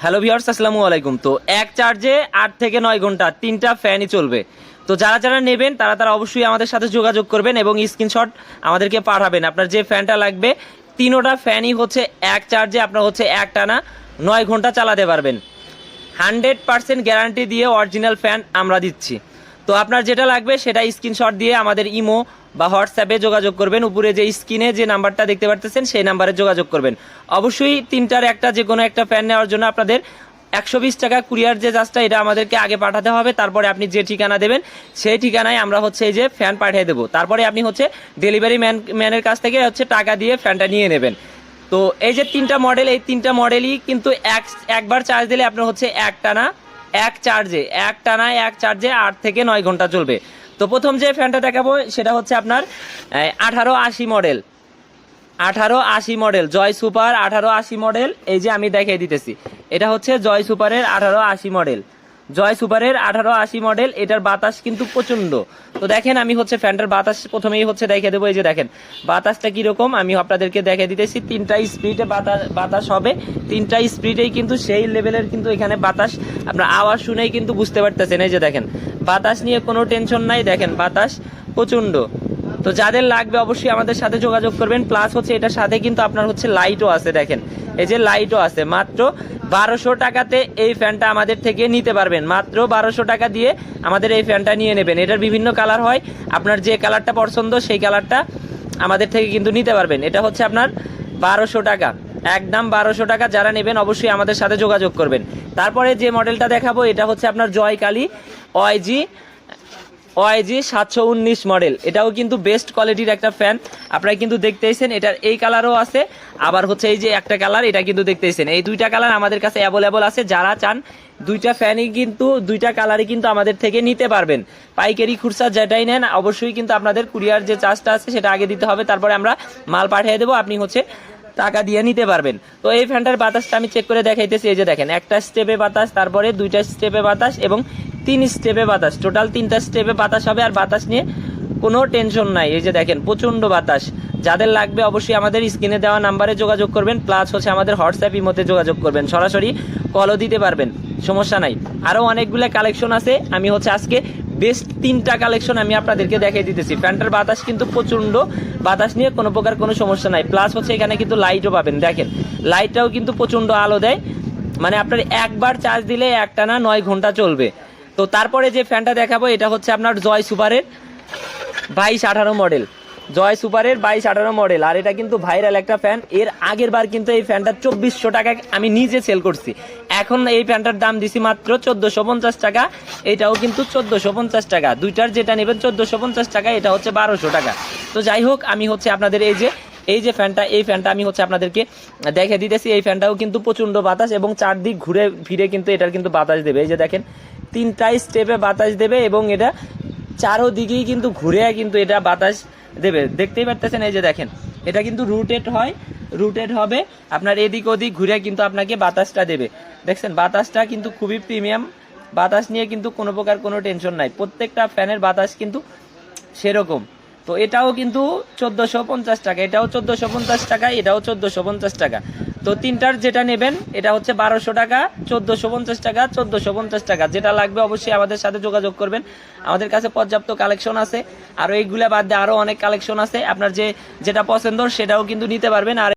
Hello viewers, আসসালামু আলাইকুম। তো এক চার্জে 8 থেকে 9 ঘন্টা তিনটা ফ্যানই চলবে। তো যারা যারা নেবেন তারা অবশ্যই আমাদের সাথে যোগাযোগ করবেন এবং স্ক্রিনশট আমাদেরকে পাঠাবেন। আপনার যে ফ্যানটা লাগবে, তিনোটা ফ্যানই হচ্ছে এক চার্জে আপনার হচ্ছে একটানা 9 ঘন্টা চালাতে পারবেন। 100% গ্যারান্টি দিয়ে অরিজিনাল ফ্যান আমরা দিচ্ছি। তো আপনার যেটা লাগবে সেটা স্ক্রিনশট দিয়ে আমাদের ইমো বা হোয়াটসঅ্যাপে যোগাযোগ করবেন। উপরে যে স্ক্রিনে যে নাম্বারটা দেখতে পারতেছেন সেই নাম্বারে যোগাযোগ করবেন। অবশ্যই তিনটার একটা যে কোনো একটা ফ্যান নেওয়ার জন্য আপনাদের 120 টাকা কুরিয়ার যে চার্জটা এটা আমাদেরকে আগে পাঠাতে হবে। তারপরে আপনি যে ঠিকানা দেবেন সেই ঠিকানায় আমরা হচ্ছে এই যে ফ্যান পাঠিয়ে দেবো। তারপরে আপনি হচ্ছে ডেলিভারি ম্যানের কাছ থেকে হচ্ছে টাকা দিয়ে ফ্যানটা নিয়ে নেবেন। তো এই যে তিনটা মডেল, এই তিনটা মডেলই কিন্তু একবার চার্জ দিলে আপনার হচ্ছে এক টানা এক চার্জে 8 থেকে 9 ঘন্টা চলবে। তো প্রথম যে ফ্যানটা দেখাবো সেটা হচ্ছে আপনার 1880 মডেল জয় সুপার 1880 মডেল। এই যে আমি দেখিয়ে দিতেছি, এটা হচ্ছে জয় সুপারের 1880 মডেল। এটার বাতাস কিন্তু প্রচন্ড। তো দেখেন, আমি হচ্ছে ফ্যানটার বাতাস প্রথমেই হচ্ছে দেখিয়ে দেবো। এই যে দেখেন বাতাসটা কিরকম আমি আপনাদেরকে দেখিয়ে দিতেছি। তিনটা স্পিডে বাতাস হবে, তিনটা স্পিডেই কিন্তু সেই লেভেলের কিন্তু এখানে বাতাস আপনার আওয়াজ শুনেই কিন্তু বুঝতে পারতেছেন। এই যে দেখেন বাতাস নিয়ে কোনো টেনশন নাই, দেখেন বাতাস প্রচন্ড। তো যাদের লাগবে অবশ্যই আমাদের সাথে যোগাযোগ করবেন। প্লাস হচ্ছে এটার সাথে কিন্তু আপনার হচ্ছে লাইটও আছে, দেখেন এই যে লাইটও আছে। মাত্র 1200 টাকাতে এই ফ্যানটা আমাদের থেকে নিতে পারবেন। মাত্র 1200 টাকা দিয়ে আমাদের এই ফ্যানটা নিয়ে নেবেন। এটার বিভিন্ন কালার হয়, আপনার যে কালারটা পছন্দ সেই কালারটা আমাদের থেকে কিন্তু নিতে পারবেন। এটা হচ্ছে আপনার 1200 টাকা, একদম 1200 টাকা। যারা নেবেন অবশ্যই আমাদের সাথে যোগাযোগ করবেন। তারপরে যে মডেলটা দেখাবো এটা হচ্ছে আপনার জয়কালী ওয়াইজি 719 মডেল। এটাও কিন্তু বেস্ট কোয়ালিটির একটা ফ্যান। আপনারা কিন্তু দেখতেইছেন এটার এই কালারও আছে, আবার হচ্ছে এই যে একটা কালার এটা কিন্তু দেখতেইছেন। এই দুইটা কালার আমাদের কাছে অ্যাভেলেবল আছে। যারা চান দুইটা ফ্যানই কিন্তু দুইটা কালারই কিন্তু আমাদের থেকে নিতে পারবেন। পাইকারি খুচরা যেটাই নেন অবশ্যই কিন্তু আপনাদের কুরিয়ার যে চার্জটা আছে সেটা আগে দিতে হবে। তারপরে আমরা মাল পাঠিয়ে দেবো, আপনি হচ্ছে টাকা দিয়ে নিতে পারবেন। তো এই ফ্যানটার বাতাসটা আমি চেক করে দেখাইতেছি। এই যে দেখেন একটা স্টেপে বাতাস, তারপরে দুইটা স্টেপে বাতাস এবং 3 স্টেপে বাতাস, টোটাল 3টা স্টেপে বাতাস হবে। আর বাতাস নিয়ে কোনো টেনশন নাই। এই যে দেখেন প্রচন্ড বাতাস। যাদের লাগবে অবশ্যই আমাদের স্ক্রিনে দেওয়া নাম্বারে যোগাযোগ করবেন। প্লাস হচ্ছে আমাদের হোয়াটসঅ্যাপ ইমোতে যোগাযোগ করবেন, সরাসরি কলও দিতে পারবেন, সমস্যা নাই। আরও অনেকগুলো কালেকশন আছে, আমি হচ্ছে আজকে বেস্ট 3টা কালেকশন আমি আপনাদেরকে দেখিয়ে দিতেছি। ফ্যানটার বাতাস কিন্তু প্রচন্ড, বাতাস নিয়ে কোনো প্রকার কোনো সমস্যা নাই। প্লাস হচ্ছে এখানে কিন্তু লাইটও পাবেন, দেখেন লাইটটাও কিন্তু প্রচন্ড আলো দেয়। মানে আপনার একবার চার্জ দিলে একটানা 9 ঘন্টা চলবে। তো তারপরে যে ফ্যানটা দেখাবো এটা হচ্ছে আপনার জয় সুপারের 2218 মডেল। আর এটা কিন্তু ভাইরাল একটা ফ্যান। এর আগের বার কিন্তু এই ফ্যানটা 2400 টাকায় আমি নিজে সেল করছি। এখন এই ফ্যানটার দাম দিছি মাত্র 1450 টাকা। এটাও কিন্তু 1450 টাকা। দুইটার যেটা নেবেন 1450 টাকা, এটা হচ্ছে 1200 টাকা। তো যাই হোক, আমি হচ্ছে আপনাদের এই যে ফ্যানটা, এই ফ্যানটা আমি হচ্ছে আপনাদেরকে দেখে দিতেছি। এই ফ্যানটাও কিন্তু প্রচন্ড বাতাস এবং চারদিক ঘুরে ফিরে কিন্তু এটার কিন্তু বাতাস দেবে। এই যে দেখেন 3টা স্টেপে বাতাস দেবে এবং এটা চারোদিকেই কিন্তু ঘুরে কিন্তু এটা বাতাস দেবে, দেখতেই পারতেছেন। এই যে দেখেন এটা কিন্তু রুটেড হবে, আপনার এদিক ওদিক ঘুরে কিন্তু আপনাকে বাতাসটা দেবে। দেখছেন বাতাসটা কিন্তু খুবই প্রিমিয়াম। বাতাস নিয়ে কিন্তু কোনো প্রকার কোনো টেনশন নাই। প্রত্যেকটা ফ্যানের বাতাস কিন্তু সেরকম। তো এটাও কিন্তু 1450 টাকা, এটাও 1450 টাকা, এটাও 1450 টাকা। তো তিনটার যেটা নেবেন এটা হচ্ছে 1200 টাকা, 1450 টাকা, 1450 টাকা। যেটা লাগবে অবশ্যই আমাদের সাথে যোগাযোগ করবেন। আমাদের কাছে পর্যাপ্ত কালেকশন আছে, আর এইগুলা বাদ দিয়ে আরও অনেক কালেকশন আছে। আপনার যেটা পছন্দ সেটাও কিন্তু নিতে পারবেন। আর